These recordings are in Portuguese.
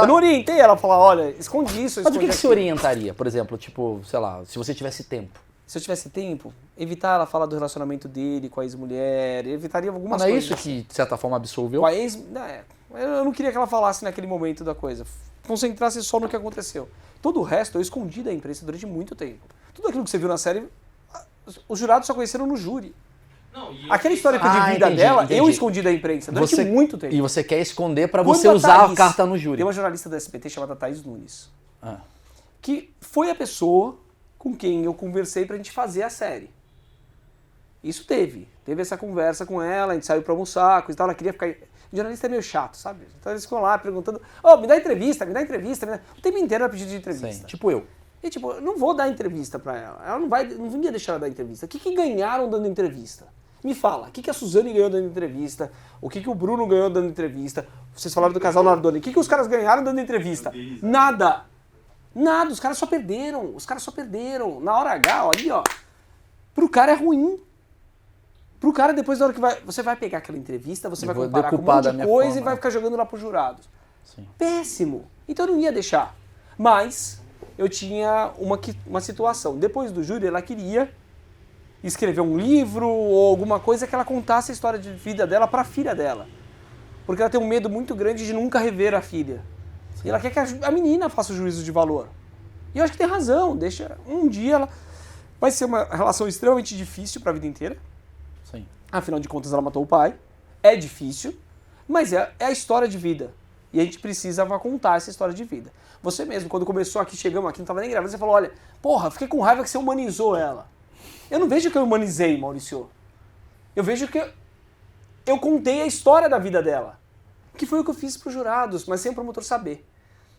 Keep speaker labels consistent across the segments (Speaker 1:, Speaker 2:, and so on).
Speaker 1: Eu não orientei ela a falar, olha, escondi isso,
Speaker 2: Mas o que
Speaker 1: escondi
Speaker 2: você orientaria, por exemplo, tipo, sei lá, se você tivesse tempo?
Speaker 1: Se eu tivesse tempo, evitar ela falar do relacionamento dele com a ex-mulher, evitaria algumas
Speaker 2: Mas não é
Speaker 1: coisas.
Speaker 2: isso que, de certa forma, absolveu?
Speaker 1: Com a ex... eu não queria que ela falasse naquele momento da coisa. Concentrasse só no que aconteceu. Todo o resto eu escondi da imprensa durante muito tempo. Tudo aquilo que você viu na série, os jurados só conheceram no júri.
Speaker 3: Não, e
Speaker 1: Aquela história que eu de vida
Speaker 2: entendi,
Speaker 1: dela,
Speaker 2: entendi.
Speaker 1: eu escondi da imprensa durante muito tempo.
Speaker 2: E você quer esconder pra
Speaker 1: Quando
Speaker 2: você
Speaker 1: a
Speaker 2: usar
Speaker 1: Thaís-
Speaker 2: a carta no júri.
Speaker 1: Tem uma jornalista do SBT chamada Thaís Nunes,
Speaker 2: Ah,
Speaker 1: que foi a pessoa com quem eu conversei pra gente fazer a série. Isso teve essa conversa com ela, a gente saiu pra almoçar, coisa e tal, ela queria ficar... O jornalista é meio chato, sabe? Então eles ficam lá perguntando, me dá entrevista, me dá entrevista. O tempo inteiro ela pedindo de entrevista.
Speaker 2: sim, tipo eu.
Speaker 1: E tipo, eu não vou dar entrevista pra ela. Ela não ia deixar ela dar entrevista. O que ganharam dando entrevista? Me fala, o que a Suzane ganhou dando entrevista? O que o Bruno ganhou dando entrevista? Vocês falaram do casal Nardoni. O que os caras ganharam dando entrevista? Nada. Nada, os caras só perderam. Os caras só perderam. Na hora H, ó, ali, ó. Pro cara é ruim. Pro cara, depois da hora que você vai pegar aquela entrevista, você vai
Speaker 2: vou
Speaker 1: comparar com um
Speaker 2: decupar
Speaker 1: monte
Speaker 2: da
Speaker 1: de
Speaker 2: minha
Speaker 1: coisa
Speaker 2: forma,
Speaker 1: e vai
Speaker 2: né?
Speaker 1: ficar jogando lá pros jurados.
Speaker 2: Sim.
Speaker 1: Péssimo. Então eu não ia deixar. Mas eu tinha uma situação. Depois do júri, ela queria escrever um livro ou alguma coisa que ela contasse a história de vida dela pra filha dela. Porque ela tem um medo muito grande de nunca rever a filha. E ela quer que a menina faça o juízo de valor. E eu acho que tem razão. Deixa um dia ela... Vai ser uma relação extremamente difícil pra vida inteira.
Speaker 2: Sim.
Speaker 1: Afinal de contas, ela matou o pai. É difícil, mas é a história de vida. E a gente precisava contar essa história de vida. Você mesmo, quando começou aqui, chegamos aqui, não estava nem gravando, você falou, olha, porra, fiquei com raiva que você humanizou ela. Eu não vejo que eu humanizei, Maurício. Eu vejo que eu contei a história da vida dela. Que foi o que eu fiz para os jurados, mas sem o promotor saber.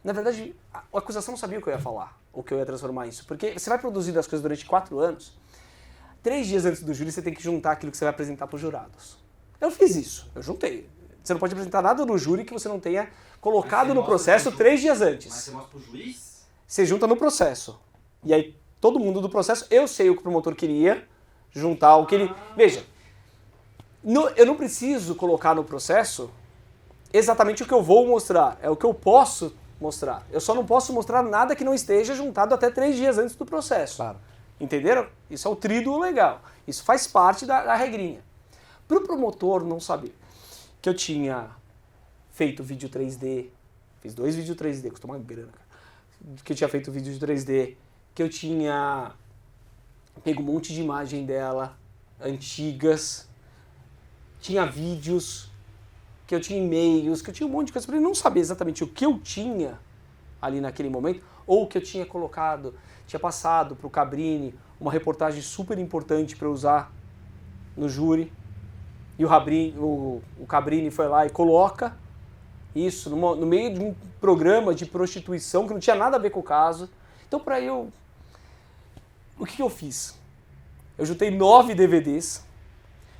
Speaker 1: Na verdade, a acusação não sabia o que eu ia falar, ou que eu ia transformar isso. Porque você vai produzindo as coisas durante 4 anos, 3 dias antes do júri você tem que juntar aquilo que você vai apresentar para os jurados. Eu fiz isso, eu juntei. Você não pode apresentar nada no júri que você não tenha colocado no processo 3 dias antes.
Speaker 3: Mas você mostra pro juiz?
Speaker 1: Você junta no processo. E aí, todo mundo do processo, eu sei o que o promotor queria, juntar o que ele... Veja, eu não preciso colocar no processo exatamente o que eu vou mostrar, é o que eu posso mostrar. Eu só não posso mostrar nada que não esteja juntado até 3 dias antes do processo.
Speaker 2: Claro.
Speaker 1: Entenderam? Isso é o tríduo legal. Isso faz parte da regrinha. Para o promotor não saber que eu tinha feito vídeo 3D, fiz 2 vídeos 3D, custou uma grana, cara. Que eu tinha feito vídeo de 3D, que eu tinha pego um monte de imagem dela, antigas, tinha vídeos, que eu tinha e-mails, que eu tinha um monte de coisa para ele não saber exatamente o que eu tinha ali naquele momento, ou que eu tinha colocado, tinha passado para o Cabrini uma reportagem super importante para usar no júri, e o Cabrini foi lá e coloca isso no meio de um programa de prostituição que não tinha nada a ver com o caso. Então, o que eu fiz? Eu juntei 9 DVDs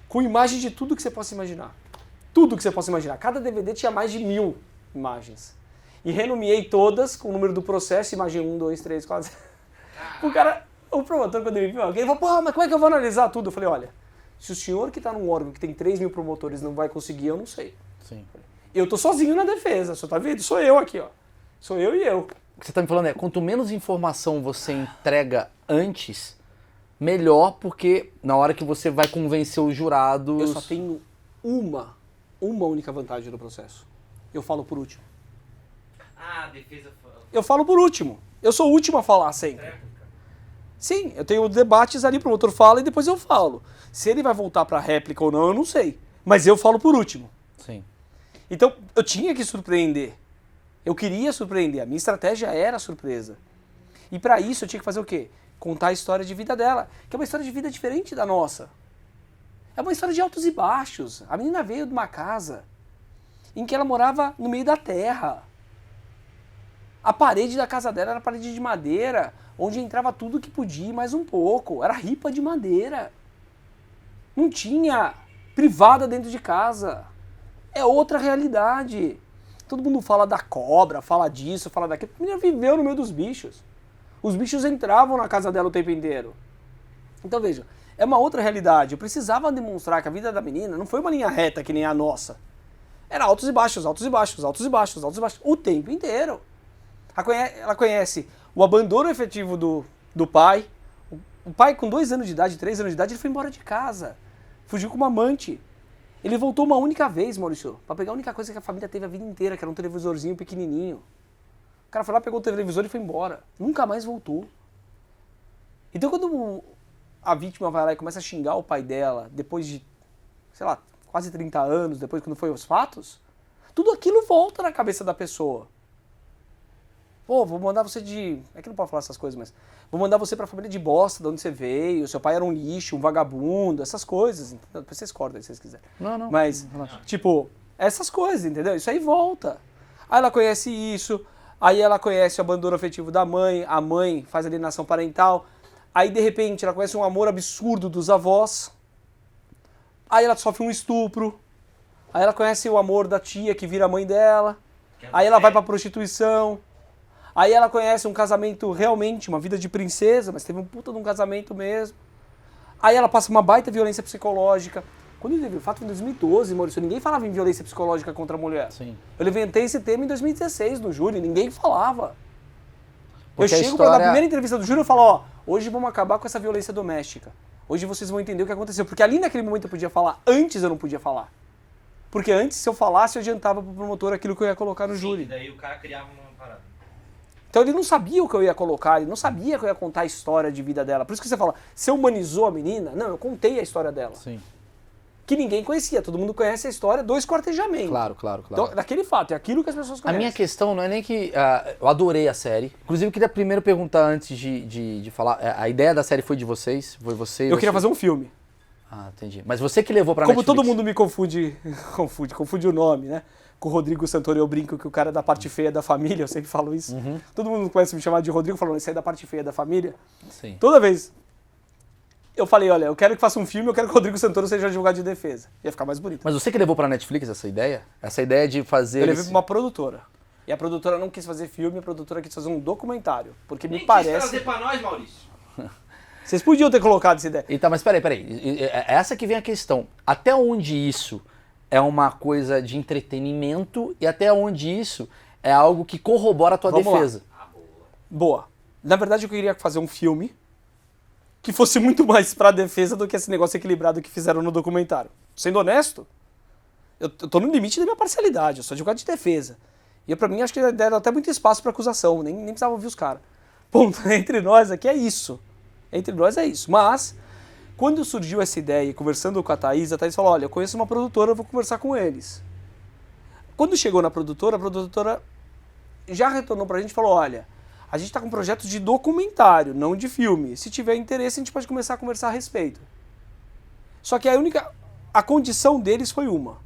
Speaker 1: com imagens de tudo que você possa imaginar. Tudo que você possa imaginar. Cada DVD tinha mais de 1000 imagens. E renomeei todas com o número do processo, imagem 1, 2, 3, 4. O promotor, quando ele viu, ele falou, pô, mas como é que eu vou analisar tudo? Eu falei, olha, se o senhor que está num órgão que tem 3.000 promotores não vai conseguir, eu não sei.
Speaker 2: Sim.
Speaker 1: Eu tô sozinho na defesa, você tá vendo? Sou eu aqui, ó. Sou eu e eu.
Speaker 2: O que você está me falando é, quanto menos informação você entrega antes, melhor, porque na hora que você vai convencer os jurados...
Speaker 1: Eu só tenho uma única vantagem no processo. Eu falo por último.
Speaker 3: Ah, a defesa...
Speaker 1: Eu falo por último. Eu sou o último a falar sempre. Sim, eu tenho debates ali, o promotor fala e depois eu falo. Se ele vai voltar pra réplica ou não, eu não sei. Mas eu falo por último.
Speaker 2: Sim.
Speaker 1: Então, eu tinha que surpreender. Eu queria surpreender. A minha estratégia era surpresa. E pra isso eu tinha que fazer o quê? Contar a história de vida dela, que é uma história de vida diferente da nossa. É uma história de altos e baixos. A menina veio de uma casa em que ela morava no meio da terra. A parede da casa dela era parede de madeira, onde entrava tudo que podia e mais um pouco. Era ripa de madeira. Não tinha privada dentro de casa. É outra realidade. Todo mundo fala da cobra, fala disso, fala daquilo. A menina viveu no meio dos bichos. Os bichos entravam na casa dela o tempo inteiro. Então veja, é uma outra realidade. Eu precisava demonstrar que a vida da menina não foi uma linha reta que nem a nossa. Era altos e baixos, altos e baixos, altos e baixos, altos e baixos, o tempo inteiro. Ela conhece o abandono efetivo do pai. O pai, com 2 anos de idade, 3 anos de idade, ele foi embora de casa. Fugiu com uma amante. Ele voltou uma única vez, Maurício, pra pegar a única coisa que a família teve a vida inteira, que era um televisorzinho pequenininho. O cara foi lá, pegou o televisor e foi embora. Nunca mais voltou. Então quando a vítima vai lá e começa a xingar o pai dela, depois de, sei lá, quase 30 anos, depois quando foi os fatos, tudo aquilo volta na cabeça da pessoa. Pô, vou mandar você de... É que não pode falar essas coisas, mas... Vou mandar você pra família de bosta, de onde você veio, seu pai era um lixo, um vagabundo, essas coisas. Entendeu? Depois vocês cortam aí se vocês quiserem.
Speaker 2: Não.
Speaker 1: Mas, tipo, essas coisas, entendeu? Isso aí volta. Aí ela conhece isso, aí ela conhece o abandono afetivo da mãe, a mãe faz alienação parental, aí de repente ela conhece um amor absurdo dos avós, aí ela sofre um estupro, aí ela conhece o amor da tia que vira a mãe dela, aí ela vai pra prostituição, aí ela conhece um casamento realmente, uma vida de princesa, mas teve um puta de um casamento mesmo. Aí ela passa uma baita violência psicológica. Quando teve o fato foi em 2012, Maurício, ninguém falava em violência psicológica contra a mulher.
Speaker 2: Sim.
Speaker 1: Eu levantei esse tema em 2016 no júri, ninguém falava.
Speaker 2: Porque
Speaker 1: eu
Speaker 2: a
Speaker 1: chego
Speaker 2: história...
Speaker 1: na primeira entrevista do júri e falo, ó, hoje vamos acabar com essa violência doméstica. Hoje vocês vão entender o que aconteceu. Porque ali naquele momento eu podia falar, antes eu não podia falar. Porque antes, se eu falasse, eu adiantava pro promotor aquilo que eu ia colocar no júri.
Speaker 3: E daí o cara criava uma parada.
Speaker 1: Então ele não sabia o que eu ia colocar, ele não sabia que eu ia contar a história de vida dela. Por isso que você fala, você humanizou a menina? Não, eu contei a história dela.
Speaker 2: Sim.
Speaker 1: Que ninguém conhecia, todo mundo conhece a história do esquartejamento.
Speaker 2: Claro.
Speaker 1: Então, daquele fato, é aquilo que as pessoas
Speaker 2: A
Speaker 1: conhecem.
Speaker 2: minha questão não é nem que... eu adorei a série. Inclusive, eu queria primeiro perguntar antes de falar... a ideia da série foi de vocês? Foi você?
Speaker 1: Eu queria fazer um filme.
Speaker 2: Ah, entendi. Mas você que levou pra
Speaker 1: Como
Speaker 2: Netflix.
Speaker 1: todo mundo me confunde o nome, né? Com o Rodrigo Santoro eu brinco que o cara é da parte feia da família, eu sempre falo isso. Todo mundo começa a me chamar de Rodrigo, falando, esse aí é da parte feia da família.
Speaker 2: Sim.
Speaker 1: Toda vez eu falei, olha, eu quero que faça um filme, eu quero que o Rodrigo Santoro seja advogado de defesa. Ia ficar mais bonito.
Speaker 2: Mas você que levou pra Netflix essa ideia? Essa ideia de fazer...
Speaker 1: Eu levei pra uma produtora. E a produtora não quis fazer filme, a produtora quis fazer um documentário. Porque me
Speaker 3: Nem
Speaker 1: parece...
Speaker 3: quis trazer pra nós, Maurício.
Speaker 1: Vocês podiam ter colocado essa ideia.
Speaker 2: Então, mas peraí. É essa que vem a questão. Até onde isso é uma coisa de entretenimento e até onde isso é algo que corrobora a tua
Speaker 1: Vamos lá.
Speaker 2: defesa?
Speaker 1: Boa. Na verdade, eu queria fazer um filme que fosse muito mais pra defesa do que esse negócio equilibrado que fizeram no documentário. Sendo honesto, eu tô no limite da minha parcialidade, eu sou advogado de defesa. E eu, pra mim, acho que deram até muito espaço pra acusação, nem precisava ouvir os caras. Ponto, entre nós aqui é isso. Entre nós é isso. Mas, quando surgiu essa ideia, conversando com a Thaís falou, olha, eu conheço uma produtora, eu vou conversar com eles. Quando chegou na produtora, a produtora já retornou pra gente e falou, olha, a gente tá com um projeto de documentário, não de filme. Se tiver interesse, a gente pode começar a conversar a respeito. Só que a condição deles foi uma.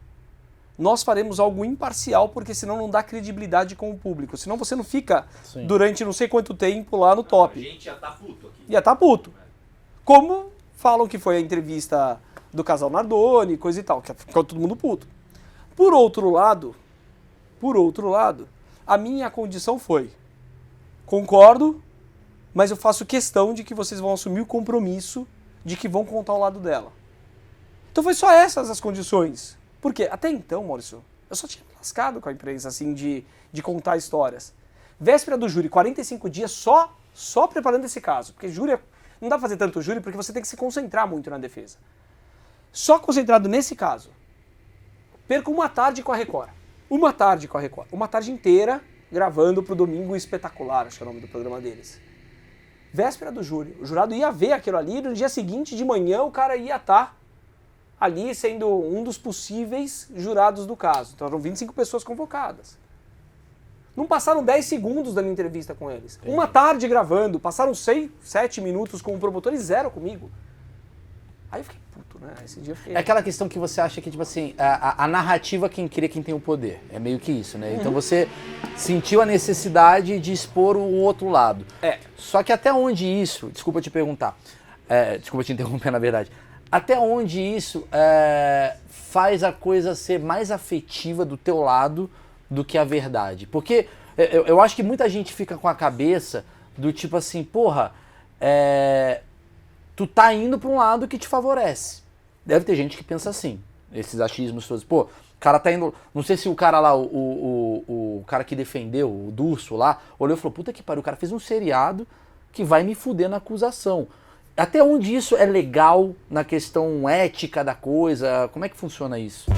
Speaker 1: Nós faremos algo imparcial, porque senão não dá credibilidade com o público. Senão você não fica
Speaker 2: Sim.
Speaker 1: durante não sei quanto tempo lá no top.
Speaker 3: A gente já tá puto aqui.
Speaker 1: Ia tá puto. Como falam que foi a entrevista do casal Nardoni, coisa e tal, que ficou todo mundo puto. Por outro lado, a minha condição foi, concordo, mas eu faço questão de que vocês vão assumir o compromisso de que vão contar o lado dela. Então foi só essas as condições. Porque até então, Maurício, eu só tinha me lascado com a imprensa, assim, de contar histórias. Véspera do júri, 45 dias só preparando esse caso. Porque júri, não dá pra fazer tanto júri porque você tem que se concentrar muito na defesa. Só concentrado nesse caso. Perco uma tarde com a Record. Uma tarde inteira gravando pro Domingo Espetacular, acho que é o nome do programa deles. Véspera do júri. O jurado ia ver aquilo ali, no dia seguinte, de manhã, o cara ia estar ali sendo um dos possíveis jurados do caso. Então eram 25 pessoas convocadas. Não passaram 10 segundos da minha entrevista com eles.
Speaker 2: Entendi.
Speaker 1: Uma tarde gravando, passaram 6, 7 minutos com o promotor e 0 comigo. Aí eu fiquei puto, né? Esse dia eu fiquei...
Speaker 2: É aquela questão que você acha que, tipo assim, a narrativa quem cria quem tem o poder. É meio que isso, né? Então você sentiu a necessidade de expor o outro lado.
Speaker 1: É.
Speaker 2: Só que até onde isso... Desculpa te perguntar. Desculpa te interromper, na verdade. Até onde isso faz a coisa ser mais afetiva do teu lado do que a verdade? Porque eu acho que muita gente fica com a cabeça do tipo assim, porra, tu tá indo pra um lado que te favorece. Deve ter gente que pensa assim, esses achismos todos. Pô, cara tá indo. Não sei se o cara lá, o cara que defendeu, o Durso lá, olhou e falou: puta que pariu, o cara fez um seriado que vai me fuder na acusação. Até onde isso é legal na questão ética da coisa? Como é que funciona isso?